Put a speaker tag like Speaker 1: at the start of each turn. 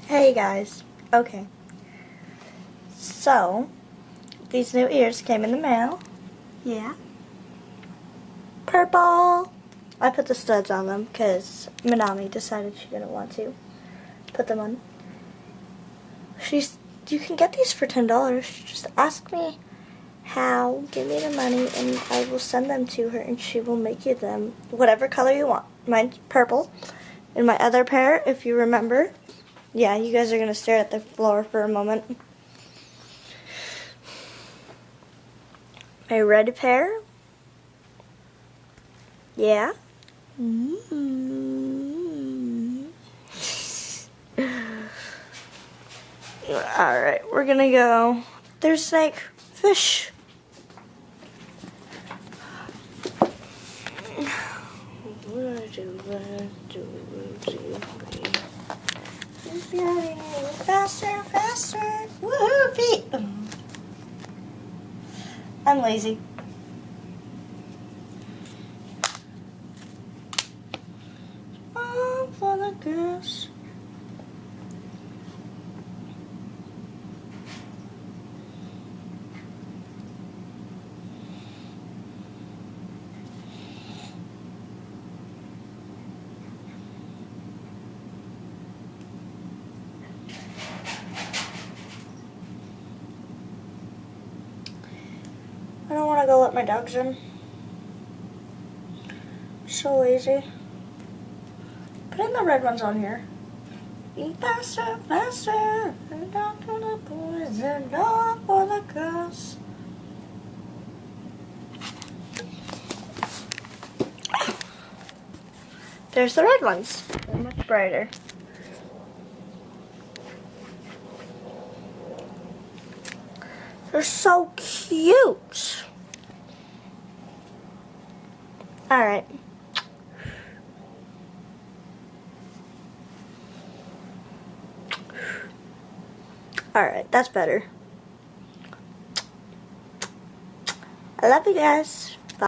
Speaker 1: Hey guys. Okay. So, these new ears came in the mail. Yeah. Purple. I put the studs on them because Minami decided she didn't want to put them on. You can get these for $10. Just ask me how, give me the money, and I will send them to her and she will make you them whatever color you want. Mine's purple. And my other pair, if you remember, yeah, you guys are going to stare at the floor for a moment. My red pair. Yeah. Alright, we're going to go. There's snake. Fish. Faster, faster. Woohoo, feet. I'm lazy. Oh, for the girls. I don't want to go let my dogs in. So lazy. Putting the red ones on here. Be faster, faster. And down for the boys and down for the girls. There's the red ones. They're much brighter. They're so cute. Alright. Alright, that's better. I love you guys.